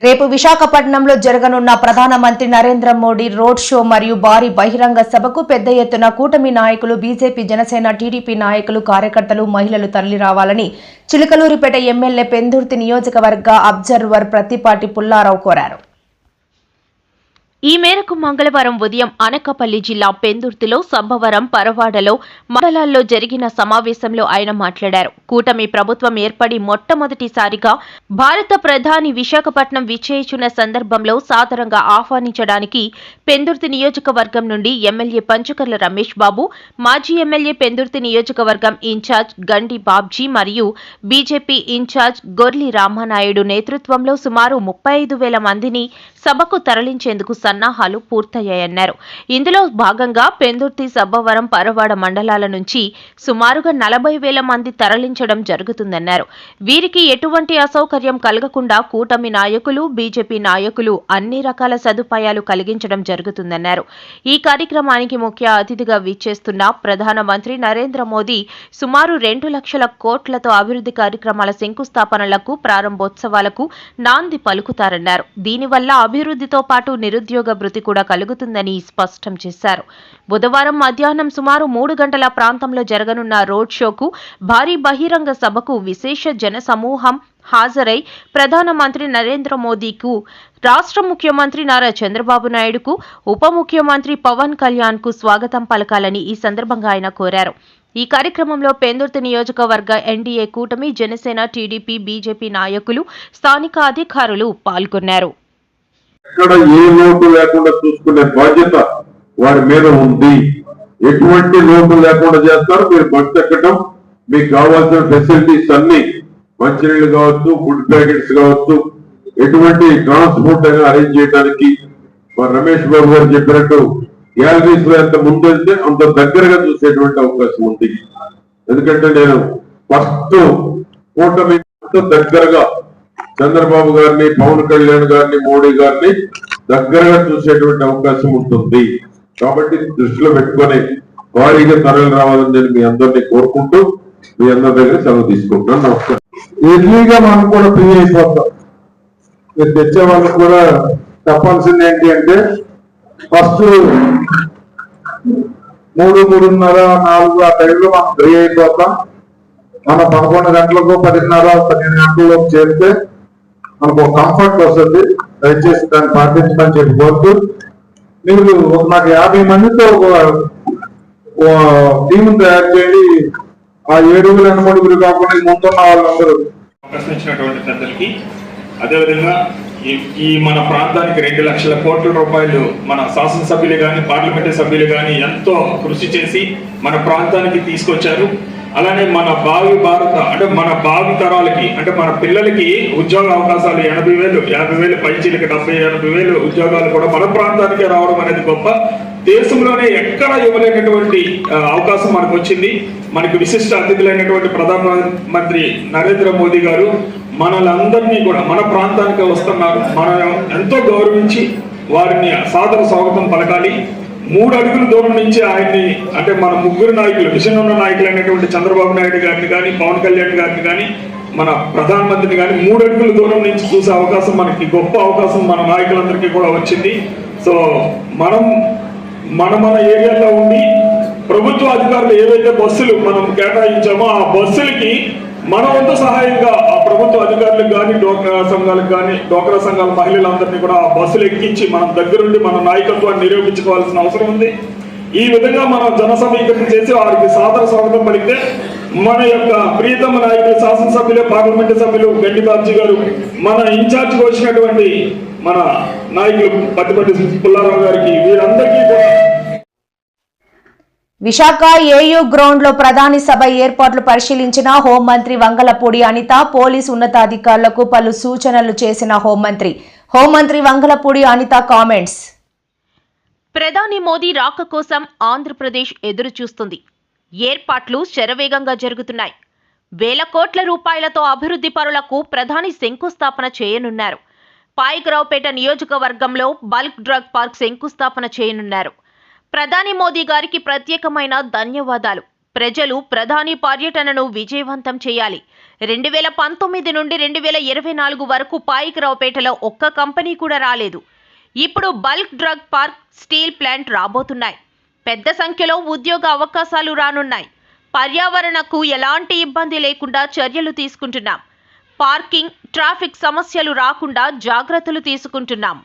రేపు విశాఖపట్నంలో జరగనున్న ప్రధానమంత్రి నరేంద్ర మోడీ రోడ్ షో మరియు భారీ బహిరంగ సభకు పెద్ద ఎత్తున కూటమి నాయకులు, బీజేపీ, జనసేన, టీడీపీ నాయకులు, కార్యకర్తలు, మహిళలు తరలిరావాలని చిలకలూరిపేట ఎమ్మెల్యే పెందుర్తి నియోజకవర్గ అబ్జర్వర్ ప్రత్తిపాటి పుల్లారావు కోరారు. ఈ మేరకు మంగళవారం ఉదయం అనకాపల్లి జిల్లా పెందుర్తిలో, సబ్బవరం, పరవాడలో మండలాల్లో జరిగిన సమావేశంలో ఆయన మాట్లాడారు. కూటమి ప్రభుత్వం ఏర్పడి మొట్టమొదటిసారిగా భారత ప్రధాని విశాఖపట్నం విచ్చేయుచున్న సందర్భంలో సాదరంగా ఆహ్వానించడానికి పెందుర్తి నియోజకవర్గం నుండి ఎమ్మెల్యే పంచకర్ల రమేష్ బాబు, మాజీ ఎమ్మెల్యే పెందుర్తి నియోజకవర్గం ఇన్ఛార్జ్ గండి బాబ్జీ మరియు బీజేపీ ఇన్ఛార్జ్ గొర్లి రామానాయుడు నేతృత్వంలో సుమారు 35,000 మందిని సభకు తరలించేందుకు సన్నాహాలు పూర్తయ్యాయన్నారు. ఇందులో భాగంగా పెందుర్తి, సబ్బవరం, పరవాడ మండలాల నుంచి సుమారుగా 40,000 మంది తరలించడం జరుగుతుందన్నారు. వీరికి ఎటువంటి అసౌకర్యం కలగకుండా కూటమి నాయకులు, బీజేపీ నాయకులు అన్ని రకాల సదుపాయాలు కలిగించడం జరుగుతుందన్నారు. ఈ కార్యక్రమానికి ముఖ్య అతిథిగా విచ్చేస్తున్న ప్రధానమంత్రి నరేంద్ర మోదీ సుమారు 2 లక్షల కోట్లతో అభివృద్ధి కార్యక్రమాల శంకుస్థాపనలకు, ప్రారంభోత్సవాలకు నాంది పలుకుతారన్నారు. దీనివల్ల అభివృద్ధితో పాటు నిరుద్యోగ భృతి కూడా కలుగుతుందని స్పష్టం చేశారు. బుధవారం మధ్యాహ్నం సుమారు 3 గంటల ప్రాంతంలో జరగనున్న రోడ్ షోకు, భారీ బహిరంగ సభకు విశేష జన సమూహం హాజరై ప్రధానమంత్రి నరేంద్ర మోదీకు, రాష్ట్ర ముఖ్యమంత్రి నారా చంద్రబాబు నాయుడుకు, ఉప ముఖ్యమంత్రి పవన్ కళ్యాణ్ కు స్వాగతం పలకాలని ఈ సందర్భంగా ఆయన కోరారు. ఈ కార్యక్రమంలో పెందుర్తి నియోజకవర్గ ఎన్డీఏ కూటమి, జనసేన, టీడీపీ, బీజేపీ నాయకులు, స్థానిక అధికారులు పాల్గొన్నారు. ఎక్కడ ఏ లోటు లేకుండా చూసుకునే బాధ్యత వారి మీద ఉంది. ఎటువంటి లోటు లేకుండా చేస్తారు. మీరు బస్సు ఎక్కడం, మీకు కావాల్సిన ఫెసిలిటీస్ అన్ని, మంచినీళ్ళు కావచ్చు, ఫుడ్ ప్యాకెట్స్ కావచ్చు, ఎటువంటి ట్రాన్స్పోర్ట్ అయినా అరేంజ్ చేయడానికి రమేష్ బాబు గారు చెప్పినట్టు గ్యాలరీస్ లో ఎంత ముందు వెళ్తే అంత దగ్గరగా చూసేటువంటి అవకాశం ఉంది. ఎందుకంటే నేను ఫస్ట్ కూటమి దగ్గరగా చంద్రబాబు గారిని, పవన్ కళ్యాణ్ గారిని, మోడీ గారిని దగ్గరగా చూసేటువంటి అవకాశం ఉంటుంది. కాబట్టి దృష్టిలో పెట్టుకొని భారీగా తరలి రావాలని నేను మీ అందరినీ కోరుకుంటూ మీ అందరి దగ్గర సెలవు తీసుకుంటున్నాను. నమస్కారం. ఎర్లీగా మనం కూడా ఫ్రీ అయిపోతాం. మీరు తెచ్చే వాళ్ళకి కూడా చెప్పాల్సింది ఏంటి అంటే ఫస్ట్ 3, 3:30, 4 ఆ టైంలో మనం ఫ్రీ అయిపోతాం. మనం 11 గంటలకు, 10:30, 12 గంటలకు చేస్తే మనకు ఒక కంఫర్ట్ వస్తుంది. దయచేసి దాన్ని పాటించమని చెప్పి కోరుతూ, మీరు నాకు 50 మందితో ఒక టీం తయారు చేయండి. ఆ 7 కాకుండా ముందున్న వాళ్ళందరూ అవకాశం ఇచ్చినటువంటి పెద్దలకి, అదేవిధంగా ఈ మన ప్రాంతానికి 2 లక్షల కోట్ల రూపాయలు మన శాసనసభ్యులు కానీ, పార్లమెంటు సభ్యులు కానీ ఎంతో కృషి చేసి మన ప్రాంతానికి తీసుకొచ్చారు. అలానే మన భావి భారత అంటే మన భావి తరాలకి అంటే మన పిల్లలకి ఉద్యోగ అవకాశాలు 80,000, 50,000 పైచీలకి 70,000-80,000 ఉద్యోగాలు కూడా మన ప్రాంతానికి రావడం అనేది గొప్ప. దేశంలోనే ఎక్కడ ఇవ్వలేనటువంటి అవకాశం మనకు వచ్చింది. మనకు విశిష్ట అతిథులైనటువంటి ప్రధానమంత్రి నరేంద్ర మోదీ గారు మనలందరినీ కూడా మన ప్రాంతానికి వస్తున్నారు. మనం ఎంతో గౌరవించి వారిని సాదర స్వాగతం పలకాలి. 3 అడుగుల దూరం నుంచి ఆయన్ని అంటే మన ముగ్గురు నాయకులు, విజన్ ఉన్న నాయకులు అయినటువంటి చంద్రబాబు నాయుడు గారిని కానీ, పవన్ కళ్యాణ్ గారిని కానీ, మన ప్రధానమంత్రిని కానీ 3 అడుగుల దూరం నుంచి చూసే అవకాశం మనకి గొప్ప అవకాశం మన నాయకులందరికీ కూడా వచ్చింది. సో మన ఏరియాలో ఉండి ప్రభుత్వ అధికారులు ఏవైతే బస్సులు మనం కేటాయించామో ఆ బస్సులకి మన వంతు సహాయంగా ఆ ప్రభుత్వ అధికారులకు కానీ, డోక్రా సంఘాలకు కానీ, డోక్రా సంఘాల మహిళలందరినీ కూడా ఆ బస్సులు ఎక్కించి మనం దగ్గరుండి మన నాయకత్వాన్ని నిరూపించుకోవాల్సిన అవసరం ఉంది. ఈ విధంగా మనం జన సమీకరణ చేసి వారికి సాదర స్వాగతం పలికితే మన యొక్క ప్రియతమ నాయకులు, శాసనసభ్యులు, పార్లమెంటు సభ్యులు గండి బాబ్జీ గారు, మన ఇన్ఛార్జ్ వచ్చినటువంటి మన నాయకులు ప్రత్తిపాటి పుల్లారావు గారికి, వీరందరికీ కూడా విశాఖ ఏయూ గ్రౌండ్ లో ప్రధాని సభ ఏర్పాట్లు పరిశీలించిన హోంమంత్రి వంగలపూడి అనిత, పోలీసు ఉన్నతాధికారులకు పలు సూచనలు చేసిన హోంమంత్రి వంగలపూడి అనిత కామెంట్స్. ప్రధాని మోదీ రాక కోసం ఆంధ్రప్రదేశ్ ఎదురు చూస్తుంది. ఏర్పాట్లు శరవేగంగా జరుగుతున్నాయి. వేల కోట్ల రూపాయలతో అభివృద్ధి పనులకు ప్రధాని శంకుస్థాపన చేయనున్నారు. పాయకరావుపేట నియోజకవర్గంలో బల్క్ డ్రగ్ పార్క్ శంకుస్థాపన చేయనున్నారు. ప్రధాని మోదీ గారికి ప్రత్యేకమైన ధన్యవాదాలు. ప్రజలు ప్రధాని పర్యటనను విజయవంతం చేయాలి. 2019 నుండి 2024 వరకు పాయికరావుపేటలో ఒక్క కంపెనీ కూడా రాలేదు. ఇప్పుడు bulk drug park, steel plant రాబోతున్నాయి. పెద్ద సంఖ్యలో ఉద్యోగ అవకాశాలు రానున్నాయి. పర్యావరణకు ఎలాంటి ఇబ్బంది లేకుండా చర్యలు తీసుకుంటున్నాం. పార్కింగ్, ట్రాఫిక్ సమస్యలు రాకుండా జాగ్రత్తలు తీసుకుంటున్నాం.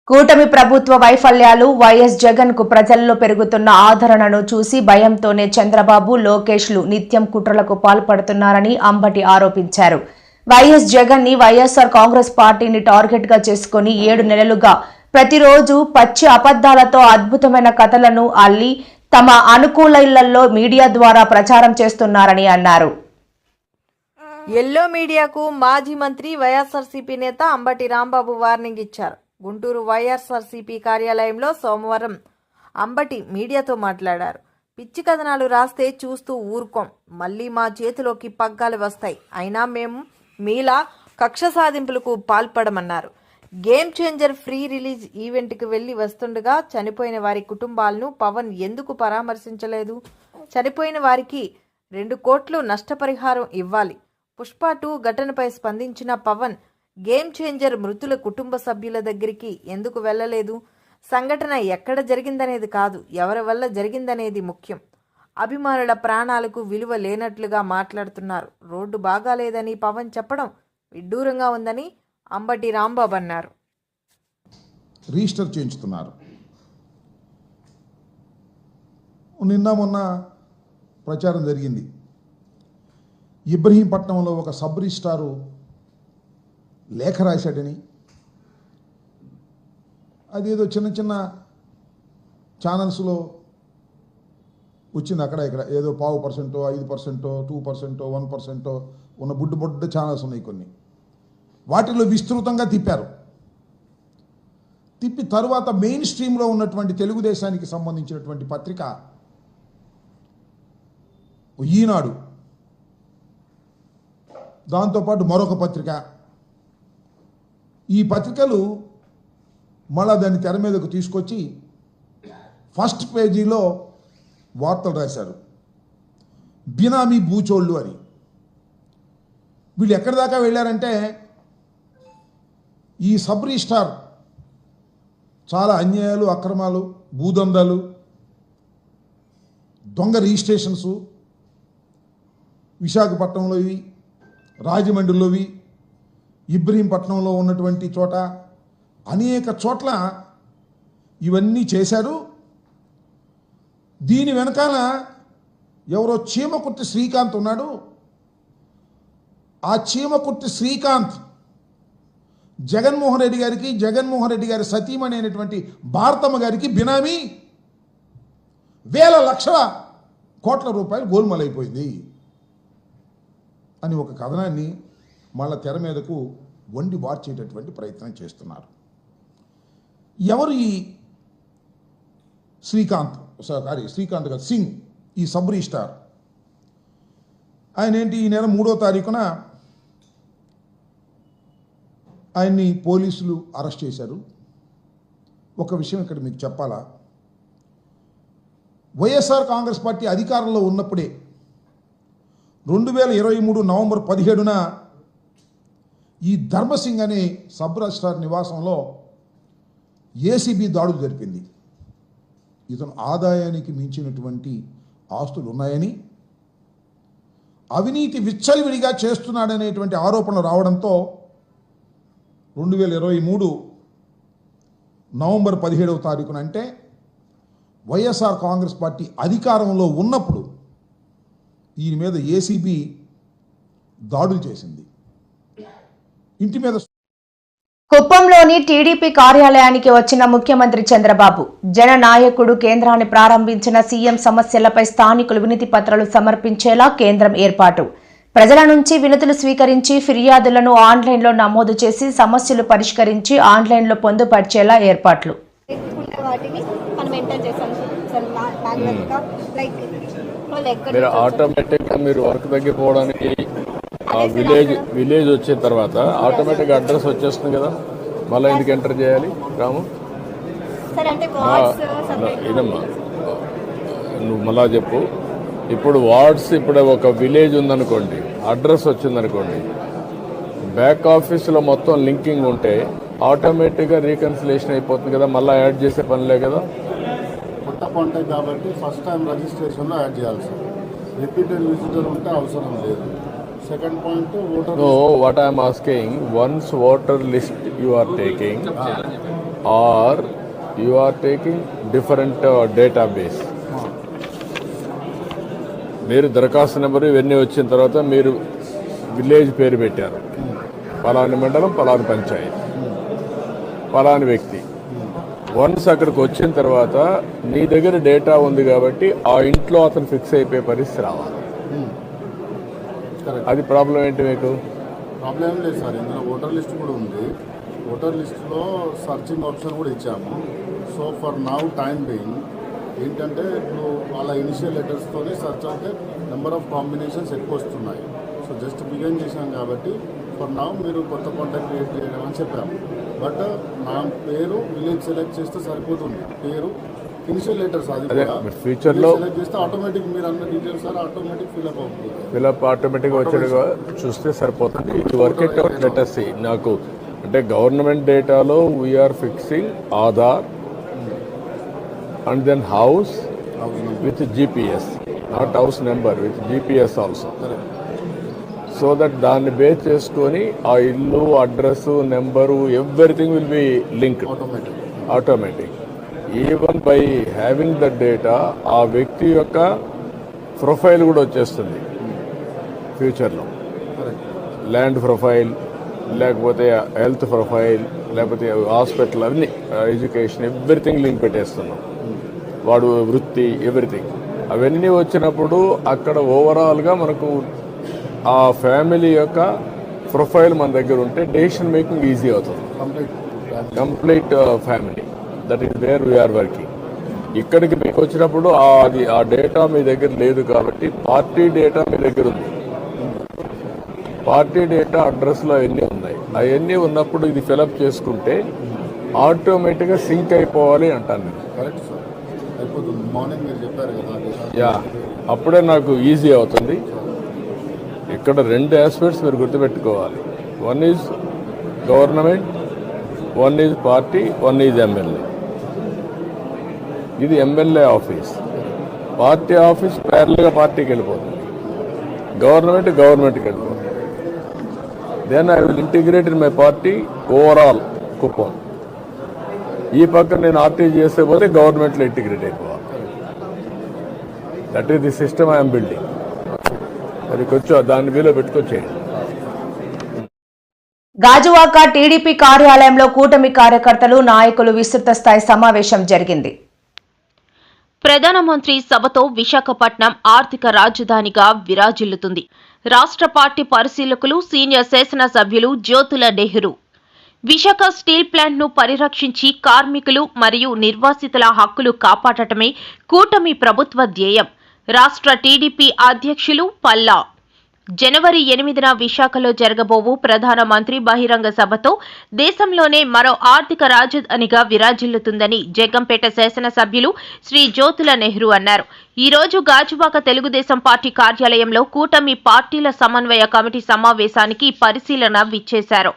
కూటమి ప్రభుత్వ వైఫల్యాలు, వైఎస్ జగన్ కు ప్రజల్లో పెరుగుతున్న ఆదరణను చూసి భయంతోనే చంద్రబాబు, లోకేష్లు నిత్యం కుట్రలకు పాల్పడుతున్నారని అంబటి ఆరోపించారు. వైఎస్ జగన్ ని వైఎస్ఆర్ కాంగ్రెస్ పార్టీని టార్గెట్ గా చేసుకుని 7 నెలలుగా ప్రతిరోజు పచ్చి అబద్దాలతో అద్భుతమైన కథలను అల్లి తమ అనుకూల మీడియా ద్వారా ప్రచారం చేస్తున్నారని అన్నారు. ఎల్లో మీడియాకు మాజీ మంత్రి వైఎస్ఆర్సీపీ నేత అంబటి రాంబాబు వార్నింగ్ ఇచ్చారు. గుంటూరు వైఎస్ఆర్సీపీ కార్యాలయంలో సోమవారం అంబటి మీడియాతో మాట్లాడారు. పిచ్చి కథనాలు రాస్తే చూస్తూ ఊరుకోం, మళ్ళీ మా చేతిలోకి పగ్గాలు వస్తాయి. అయినా మేము మీలా కక్ష సాధింపులకు పాల్పడమన్నారు. గేమ్ చేంజర్ ఫ్రీ రిలీజ్ ఈవెంట్కి వెళ్లి వస్తుండగా చనిపోయిన వారి కుటుంబాలను పవన్ ఎందుకు పరామర్శించలేదు? చనిపోయిన వారికి 2 కోట్లు నష్టపరిహారం ఇవ్వాలి. పుష్ప 2 ఘటనపై స్పందించిన పవన్ గేమ్ చేంజర్ మృతుల కుటుంబ సభ్యుల దగ్గరికి ఎందుకు వెళ్ళలేదు? సంఘటన ఎక్కడ జరిగిందనేది కాదు, ఎవరి వల్ల జరిగిందనేది ముఖ్యం. అభిమానుల ప్రాణాలకు విలువ లేనట్లుగా మాట్లాడుతున్నారు. రోడ్డు బాగాలేదని పవన్ చెప్పడం విడ్డూరంగా ఉందని అంబటి రాంబాబు అన్నారు. రిజిస్టర్ చేయించుతున్నారు. నిన్న మొన్న ప్రచారం జరిగింది. ఇబ్రహీంపట్నంలో ఒక సబ్ రిజిస్ట్రారు లేఖ రాశాడని, అదేదో చిన్న చిన్న ఛానల్స్లో వచ్చింది. అక్కడ ఇక్కడ ఏదో 0.5%, 5%, 2%, 1% ఉన్న బుడ్డ ఛానల్స్ ఉన్నాయి కొన్ని. వాటిలో విస్తృతంగా తిప్పారు. తిప్పి తరువాత మెయిన్ స్ట్రీమ్లో ఉన్నటువంటి తెలుగుదేశానికి సంబంధించినటువంటి పత్రిక ఈనాడు, దాంతోపాటు మరొక పత్రిక, ఈ పత్రికలు మళ్ళా దాన్ని తెర మీదకు తీసుకొచ్చి ఫస్ట్ పేజీలో వార్తలు రాశారు. బినామీ బూచోళ్ళు అని. వీళ్ళు ఎక్కడి దాకా వెళ్ళారంటే, ఈ సబ్ రిజిస్ట్రార్ చాలా అన్యాయాలు, అక్రమాలు, భూదందాలు, దొంగ రిజిస్ట్రేషన్స్ విశాఖపట్నంలోవి, రాజమండ్రిలోవి, ఇబ్రహీంపట్నంలో ఉన్నటువంటి చోట అనేక చోట్ల ఇవన్నీ చేశారు. దీని వెనకాల ఎవరో చీమకుర్తి శ్రీకాంత్ ఉన్నాడు. ఆ చీమకుర్తి శ్రీకాంత్ జగన్మోహన్ రెడ్డి గారికి, జగన్మోహన్ రెడ్డి గారి సతీమణి అయినటువంటి భారతమ్మ గారికి బినామీ వేల లక్షల కోట్ల రూపాయలు గోల్మాలైపోయింది అని ఒక కథనాన్ని మళ్ళా తెర మీదకు వండి వార్చేటటువంటి ప్రయత్నం చేస్తున్నారు. ఎవరు ఈ శ్రీకాంత్ కాదు, సింగ్, ఈ సబ్ రిజిస్ట్రార్? ఆయన ఏంటి, ఈ నెల 3వ తారీఖున ఆయన్ని పోలీసులు అరెస్ట్ చేశారు. ఒక విషయం ఇక్కడ మీకు చెప్పాలా, వైఎస్ఆర్ కాంగ్రెస్ పార్టీ అధికారంలో ఉన్నప్పుడే 2023 నవంబర్ 17న ఈ ధర్మసింగ్ అనే సబ్ రిజిస్ట్రార్ నివాసంలో ఏసీబీ దాడులు జరిపింది. ఇతను ఆదాయానికి మించినటువంటి ఆస్తులు ఉన్నాయని, అవినీతి విచ్చలవిడిగా చేస్తున్నాడనేటువంటి ఆరోపణలు రావడంతో 2023 నవంబర్ 17వ తారీఖున, అంటే వైఎస్ఆర్ కాంగ్రెస్ పార్టీ అధికారంలో ఉన్నప్పుడు ఈయన మీద ఏసీబీ దాడులు చేసింది. ఇంటి మీద కుప్పంలోని టీడీపీ కార్యాలయానికి వచ్చిన ముఖ్యమంత్రి చంద్రబాబు, జననాయకుడు కేంద్రాన్ని ప్రారంభించిన సీఎం సమస్యలపై స్థానికులు వినతి పత్రాలు సమర్పించేలా కేంద్రం ఏర్పాటు. ప్రజల నుంచి వినతులు స్వీకరించి ఫిర్యాదులను ఆన్లైన్లో నమోదు చేసి సమస్యలు పరిష్కరించి ఆన్లైన్లో పొందుపరిచేలా ఏర్పాట్లు. వాటిని మనం ఎంటర్ చేసాం సార్ మాన్యువల్గా మీరు ఆటోమేటిక్గా మీరు వర్క్ తగ్గిపోవడానికి ఆ విలేజ్ వచ్చిన తర్వాత ఆటోమేటిక్గా అడ్రస్ వచ్చేస్తుంది కదా, మళ్ళీ ఎందుకు ఎంటర్ చేయాలి రాము? సార్ అంటే ఇదమ్మా నువ్వు మళ్ళా చెప్పు. ఇప్పుడు వార్డ్స్ ఇప్పుడు ఒక విలేజ్ ఉందనుకోండి, అడ్రస్ వచ్చిందనుకోండి, బ్యాక్ ఆఫీస్లో మొత్తం లింకింగ్ ఉంటే ఆటోమేటిక్గా రీకన్సిలేషన్ అయిపోతుంది కదా, మళ్ళీ యాడ్ చేసే పనిలే కదా. కొత్త కాంటాక్ట్ కాబట్టి ఫస్ట్ టైం రిజిస్ట్రేషన్లో యాడ్ చేయాలి సార్. రిపీటెడ్ విజిటర్ ఉంటే అవసరం లేదు. Second point voter. No, what I am asking, once voter list you are taking or you are taking different database. మీరు దరఖాస్తు నెంబరు ఇవన్నీ వచ్చిన తర్వాత మీరు విలేజ్ పేరు పెట్టారు, పలాని మండలం, పలాని పంచాయతీ, పలాని వ్యక్తి. వన్స్ అక్కడికి వచ్చిన తర్వాత నీ దగ్గర డేటా ఉంది కాబట్టి ఆ ఇంట్లో అతను ఫిక్స్ అయిపోయే పరిస్థితి రావాలి. అది ప్రాబ్లం ఏంటి మీకు? ప్రాబ్లం ఏం లేదు సార్, ఇందులో ఓటర్ లిస్ట్ కూడా ఉంది. ఓటర్ లిస్ట్లో సర్చింగ్ ఆప్షన్ కూడా ఇచ్చాము. So for now time being ఏంటంటే ఇప్పుడు వాళ్ళ ఇనిషియల్ లెటర్స్తోనే సర్చ్ అయితే నెంబర్ ఆఫ్ కాంబినేషన్స్ ఎక్కువ వస్తున్నాయి. సో జస్ట్ బిగిన్ చేశాం కాబట్టి ఫర్ నౌ మీరు కొత్త కాంటాక్ట్ క్రియేట్ చేయడం అని చెప్పాము. బట్ నా పేరు విలేజ్ సెలెక్ట్ చేస్తే సరిపోతుంది. పేరు ఇనిషియల్ లెటర్స్ అది ఫ్యూచర్లో సెలెక్ట్ చేస్తే ఆటోమేటిక్ మీరు అన్న డీటెయిల్స్ సార్ ఆటోమేటిక్ ఫిల్అప్ అవుతుంది. ఫిల్అప్ ఆటోమేటిక్గా వచ్చేట్టుగా చూస్తే సరిపోతుంది. ఇది వర్క్ ఇట్ అవుట్ లెటర్స్ నాకు అంటే గవర్నమెంట్ డేటాలో we are fixing Aadhaar and then house with GPS, not house number, with GPS also. So that దాన్ని బేస్ చేసుకొని ఆ ఇల్లు, address, number, everything will be linked automatic. Even by having the data ఆ వ్యక్తి యొక్క ప్రొఫైల్ కూడా వచ్చేస్తుంది ఫ్యూచర్లో. ల్యాండ్ ప్రొఫైల్, లేకపోతే హెల్త్ ప్రొఫైల్, లేకపోతే హాస్పిటల్, అన్నీ ఎడ్యుకేషన్, ఎవ్రీథింగ్ లింక్ పెట్టేస్తున్నాం. వాడు వృత్తి, ఎవ్రీథింగ్ అవన్నీ వచ్చినప్పుడు అక్కడ ఓవరాల్గా మనకు ఆ ఫ్యామిలీ యొక్క ప్రొఫైల్ మన దగ్గర ఉంటే డెసిషన్ మేకింగ్ ఈజీ అవుతుంది. Complete family, that is where we వర్కింగ్. ఇక్కడికి మీకు వచ్చినప్పుడు అది ఆ డేటా మీ దగ్గర లేదు కాబట్టి పార్టీ డేటా మీ దగ్గర ఉంది. పార్టీ డేటా అడ్రస్లో అవన్నీ ఉన్నాయి. అవన్నీ ఉన్నప్పుడు ఇది ఫిలప్ చేసుకుంటే ఆటోమేటిక్గా సింక్ అయిపోవాలి అంటాను నేను. కరెక్ట్ సార్, అయిపోతుంది. మార్నింగ్ మీరు చెప్పారు కదా, యా, అప్పుడే నాకు ఈజీ అవుతుంది. ఇక్కడ రెండు ఆస్పెక్ట్స్ మీరు గుర్తుపెట్టుకోవాలి. One is government, one is party, one is MLA. ఇది ఎమ్మెల్యే ఆఫీస్. పార్టీ ఆఫీస్ ప్యారల్గా పార్టీకి వెళ్ళిపోతుంది, గవర్నమెంట్కి వెళ్ళిపోతుంది. Then I will integrate in my party overall Kuppam. ఈ పక్కన నేను ఆర్టీ చేస్తే పోతే గవర్నమెంట్లో ఇంటిగ్రేట్ అయిపోవాలి. That is the system I'm building. అది కొంచెం దాన్ని వీలో పెట్టుకొచ్చేయండి. గాజువాక టీడీపీ కార్యాలయంలో కూటమి కార్యకర్తలు, నాయకులు విస్తృత స్థాయి సమావేశం జరిగింది. ప్రధానమంత్రి సభతో విశాఖపట్నం ఆర్థిక రాజధానిగా విరాజిల్లుతుంది. రాష్ట్ర పార్టీ పరిశీలకులు, సీనియర్ శాసనసభ్యులు జ్యోతుల నెహ్రూ విశాఖ స్టీల్ ప్లాంట్ను పరిరక్షించి కార్మికులు మరియు నిర్వాసితుల హక్కులు కాపాడటమే కూటమి ప్రభుత్వ ధ్యేయం. రాష్ట్ర టీడీపీ అధ్యక్షులు పల్లా జనవరి 8న విశాఖలో జరగబోవు ప్రధానమంత్రి బహిరంగ సభతో దేశంలోనే మరో ఆర్థిక రాజధానిగా విరాజిల్లుతుందని జగ్గంపేట శాసనసభ్యులు శ్రీ జ్యోతుల నెహ్రూ అన్నారు. ఈ రోజు గాజువాక తెలుగుదేశం పార్టీ కార్యాలయంలో కూటమి పార్టీల సమన్వయ కమిటీ సమావేశానికి పరిశీలన విచ్చేశారు.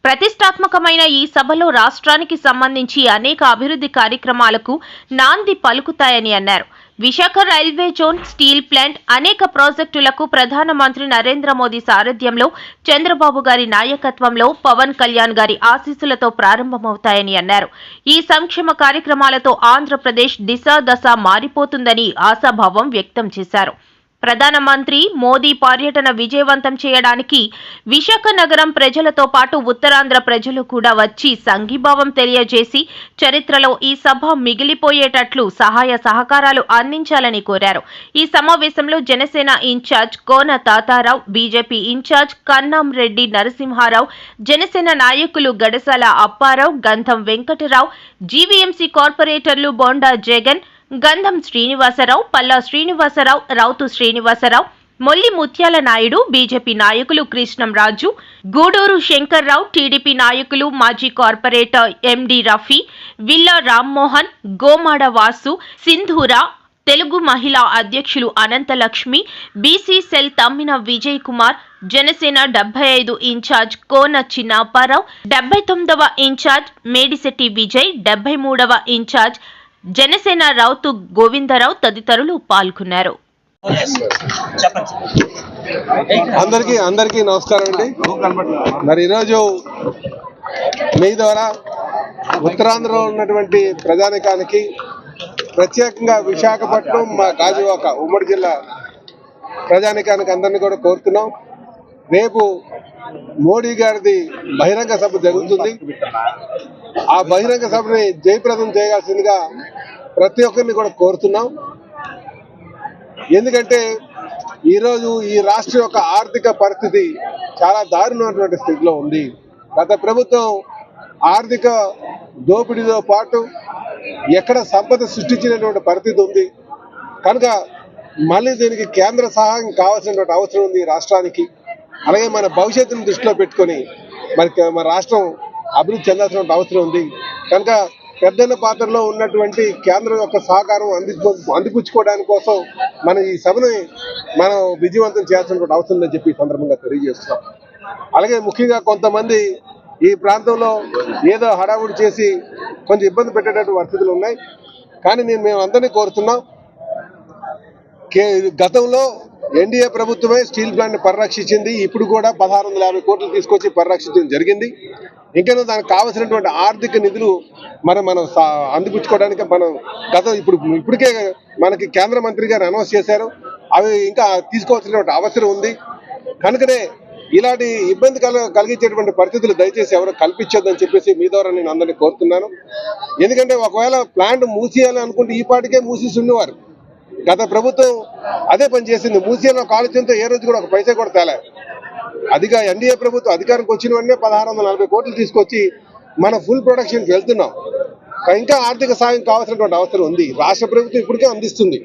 ప్రతిష్టాత్మకమైన ఈ సభలో రాష్ట్రానికి సంబంధించి అనేక అభివృద్ధి కార్యక్రమాలకు నాంది పలుకుతాయని అన్నారు. Visakha railway zone, steel plant, అనేక ప్రాజెక్టులకు ప్రధానమంత్రి నరేంద్ర మోదీ సారథ్యంలో, చంద్రబాబు గారి నాయకత్వంలో, పవన్ కళ్యాణ్ గారి ఆశీస్సులతో ప్రారంభమవుతాయని అన్నారు. ఈ సంక్షేమ కార్యక్రమాలతో ఆంధ్రప్రదేశ్ దిశ దశ మారిపోతుందని ఆశాభావం వ్యక్తం చేశారు. ప్రధానమంత్రి మోదీ పర్యటన విజయవంతం చేయడానికి విశాఖ నగరం ప్రజలతో పాటు ఉత్తరాంధ్ర ప్రజలు కూడా వచ్చి సంఘీభావం తెలియజేసి చరిత్రలో ఈ సభ మిగిలిపోయేటట్లు సహాయ సహకారాలు అందించాలని కోరారు. ఈ సమావేశంలో జనసేన ఇన్ఛార్జ్ కోన తాతారావు, బీజేపీ ఇన్ఛార్జ్ కన్నాం రెడ్డి నరసింహారావు, జనసేన నాయకులు గడసాల అప్పారావు, గంధం వెంకటరావు, జీవీఎంసీ కార్పొరేటర్లు బోండా జగన్, గంధం శ్రీనివాసరావు, పల్లా శ్రీనివాసరావు, రౌతు శ్రీనివాసరావు, మొల్లి ముత్యాల నాయుడు, బీజేపీ నాయకులు కృష్ణం రాజు, గూడూరు శంకర్రావు, టీడీపీ నాయకులు మాజీ కార్పొరేటర్ ఎండి రఫీ, విల్లా రామ్మోహన్, గోమాడ వాసు, సింధూరా, తెలుగు మహిళా అధ్యక్షులు Ananthalakshmi, BC cell Tammina Vijay Kumar, Janasena 75 incharge Kona Chinnaparao, 79వ ఇన్ఛార్జ్ మేడిశెట్టి విజయ్, 73వ ఇన్ఛార్జ్ జనసేన రౌతు గోవిందరావు తదితరులు పాల్గొన్నారు. అందరికీ నమస్కారం అండి. మరి ఈరోజు మీ ద్వారా ఉత్తరాంధ్రలో ఉన్నటువంటి ప్రజానికానికి, ప్రత్యేకంగా విశాఖపట్నం, మా గాజువాక ఉమ్మడి జిల్లా ప్రజానికానికి అందరినీ కూడా కోరుతున్నాం. రేపు మోడీ గారిది బహిరంగ సభ జరుగుతుంది. ఆ బహిరంగ సభని జయప్రదం చేయాల్సిందిగా ప్రతి ఒక్కరిని కూడా కోరుతున్నాం. ఎందుకంటే ఈరోజు ఈ రాష్ట్రం యొక్క ఆర్థిక పరిస్థితి చాలా దారుణమైనటువంటి స్థితిలో ఉంది. గత ప్రభుత్వం ఆర్థిక దోపిడీతో పాటు ఎక్కడ సంపద సృష్టించినటువంటి పరిస్థితి ఉంది. కనుక మళ్ళీ దీనికి కేంద్ర సహాయం కావాల్సినటువంటి అవసరం ఉంది రాష్ట్రానికి. అలాగే మన భవిష్యత్తును దృష్టిలో పెట్టుకొని మన రాష్ట్రం అభివృద్ధి చెందాల్సిన అవసరం ఉంది. కనుక పెద్దన్న పాత్రలో ఉన్నటువంటి కేంద్రం యొక్క సహకారం అందిపుచ్చుకోవడానికి కోసం మన ఈ సభని మనం విజయవంతం చేయాల్సిన అవసరం ఉందని చెప్పి ఈ సందర్భంగా తెలియజేస్తున్నాం. అలాగే ముఖ్యంగా కొంతమంది ఈ ప్రాంతంలో ఏదో హడావుడి చేసి కొంచెం ఇబ్బంది పెట్టేటటువంటి పరిస్థితులు ఉన్నాయి. కానీ మేము అందరినీ కోరుతున్నాం, గతంలో ఎన్డీఏ ప్రభుత్వమే స్టీల్ ప్లాంట్ పరిరక్షించింది. ఇప్పుడు కూడా 1650 కోట్లు తీసుకొచ్చి పరిరక్షించడం జరిగింది. ఇంకా దానికి కావాల్సినటువంటి ఆర్థిక నిధులు మనం అందిపుచ్చుకోవడానికి ఇప్పటికే మనకి కేంద్ర మంత్రి గారు అనౌన్స్ చేశారు. అవి ఇంకా తీసుకోవాల్సినటువంటి అవసరం ఉంది. కనుకనే ఇలాంటి ఇబ్బంది కలిగించేటువంటి పరిస్థితులు దయచేసి ఎవరు కల్పించొద్దని చెప్పేసి మీ ద్వారా నేను అందరినీ కోరుతున్నాను. ఎందుకంటే ఒకవేళ ప్లాంట్ మూసేయాలని అనుకుంటే ఈ పాటికే మూసేసి ఉండేవారు. గత ప్రభుత్వం అదే పని చేసింది. మూసేయాలని ఒక ఆలోచనతో ఏ రోజు కూడా ఒక పైసా కూడా తేలే. ఎన్డీఏ ప్రభుత్వం అధికారంకి వచ్చిన వెంటనే 1640 కోట్లు తీసుకొచ్చి మనం ఫుల్ ప్రొడక్షన్కి వెళ్తున్నాం. ఇంకా ఆర్థిక సాయం కావాల్సినటువంటి అవసరం ఉంది. రాష్ట్ర ప్రభుత్వం ఇప్పటికే అందిస్తుంది.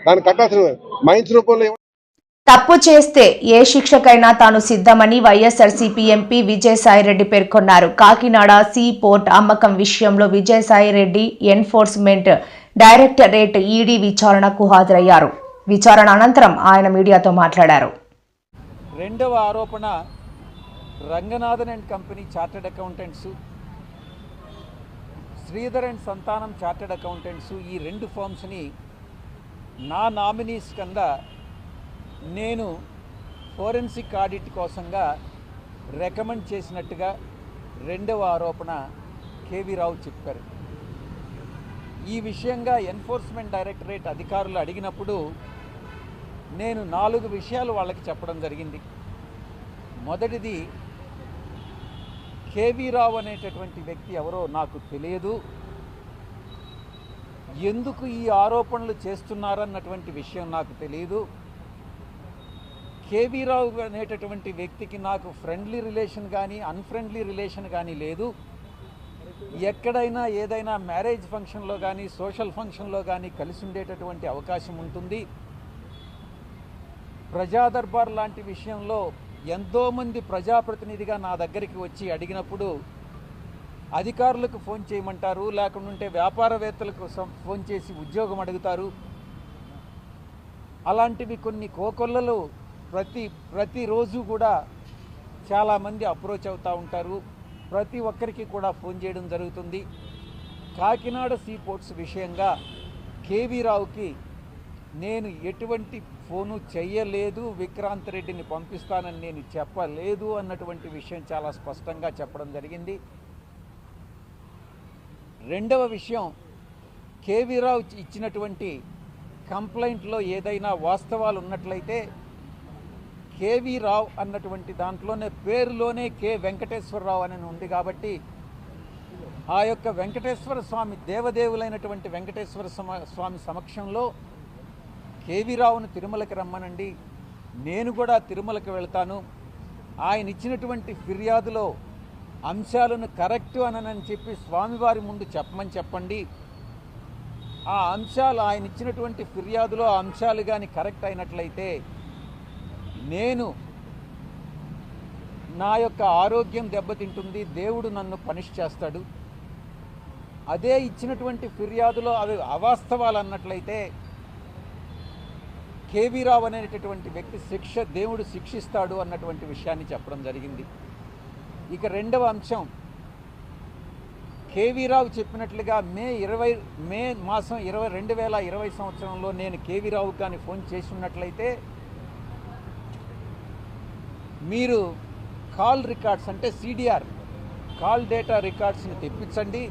దాన్ని కట్టాల్సిన మైన్స్ రూపంలో. తప్పు చేస్తే ఏ శిక్షకైనా తాను సిద్ధమని వైఎస్ఆర్సీపీ ఎంపీ విజయసాయిరెడ్డి పేర్కొన్నారు. కాకినాడ సీ పోర్ట్ అమ్మకం విషయంలో విజయసాయిరెడ్డి ఎన్ఫోర్స్మెంట్ డైరెక్టరేట్ ఈడీ విచారణకు హాజరయ్యారు. విచారణ అనంతరం ఆయన మీడియాతో మాట్లాడారు. రెండవ ఆరోపణ, Ranganathan and company chartered accountants, Sridhar and సంతానం చార్టెడ్ అకౌంటెంట్స్, ఈ 2 ఫర్మ్స్ని నా నామినీస్ కింద నేను ఫోరెన్సిక్ ఆడిట్ కోసంగా రికమెండ్ చేసినట్టుగా రెండవ ఆరోపణ కేవీ రావు చెప్పారు. ఈ విషయంగా ఎన్ఫోర్స్మెంట్ డైరెక్టరేట్ అధికారులు అడిగినప్పుడు నేను 4 విషయాలు వాళ్ళకి చెప్పడం జరిగింది. మొదటిది, కేవీ రావు అనేటటువంటి వ్యక్తి ఎవరో నాకు తెలియదు, ఎందుకు ఈ ఆరోపణలు చేస్తున్నారన్నటువంటి విషయం నాకు తెలియదు. కేవీ రావు అనేటటువంటి వ్యక్తికి నాకు ఫ్రెండ్లీ రిలేషన్ కానీ అన్ఫ్రెండ్లీ రిలేషన్ కానీ లేదు. ఎక్కడైనా ఏదైనా మ్యారేజ్ ఫంక్షన్లో కానీ సోషల్ ఫంక్షన్లో కానీ కలిసి ఉండేటటువంటి అవకాశం ఉంటుంది. ప్రజా దర్బార్ లాంటి విషయంలో ఎంతోమంది ప్రజాప్రతినిధిగా నా దగ్గరికి వచ్చి అడిగినప్పుడు అధికారులకు ఫోన్ చేయమంటారు, లేకుంటే వ్యాపారవేత్తలకు ఫోన్ చేసి ఉద్యోగం అడుగుతారు. అలాంటివి కొన్ని కోకొల్లలు ప్రతిరోజు కూడా చాలామంది అప్రోచ్ అవుతూ ఉంటారు. ప్రతి ఒక్కరికి కూడా ఫోన్ చేయడం జరుగుతుంది. కాకినాడ సీ పోర్ట్స్ విషయంగా కేవీ రావుకి నేను ఎటువంటి ఫోను చెయ్యలేదు, విక్రాంత్ రెడ్డిని పంపిస్తానని నేను చెప్పలేదు అన్నటువంటి విషయం చాలా స్పష్టంగా చెప్పడం జరిగింది. రెండవ విషయం, కేవీ రావు ఇచ్చినటువంటి కంప్లైంట్లో ఏదైనా వాస్తవాలు ఉన్నట్లయితే కేవీ రావు అన్నటువంటి దాంట్లోనే పేరులోనే కె వెంకటేశ్వరరావు అని ఉంది కాబట్టి ఆ యొక్క వెంకటేశ్వర స్వామి దేవదేవులైనటువంటి వెంకటేశ్వర స్వామి సమక్షంలో కేవీ రావును తిరుమలకి రమ్మనండి, నేను కూడా తిరుమలకి వెళ్తాను, ఆయన ఇచ్చినటువంటి ఫిర్యాదులో అంశాలను కరెక్ట్ అనని చెప్పి స్వామివారి ముందు చెప్పమని చెప్పండి. ఆ అంశాలు ఆయన ఇచ్చినటువంటి ఫిర్యాదులో ఆ అంశాలు కానీ కరెక్ట్ అయినట్లయితే నేను నా యొక్క ఆరోగ్యం దెబ్బతింటుంది, దేవుడు నన్ను పనిష్ చేస్తాడు. అదే ఇచ్చినటువంటి ఫిర్యాదులో అవి అవాస్తవాలు అన్నట్లయితే కేవీ రావు అనేటటువంటి వ్యక్తి దేవుడు శిక్షిస్తాడు అన్నటువంటి విషయాన్ని చెప్పడం జరిగింది. ఇక రెండవ అంశం, కేవీ రావు చెప్పినట్లుగా మే మాసం 2020 సంవత్సరంలో నేను కేవీ రావుకి కానీ ఫోన్ చేసి ఉన్నట్లయితే మీరు కాల్ రికార్డ్స్ అంటే CDR కాల్ డేటా రికార్డ్స్ని తెప్పించండి.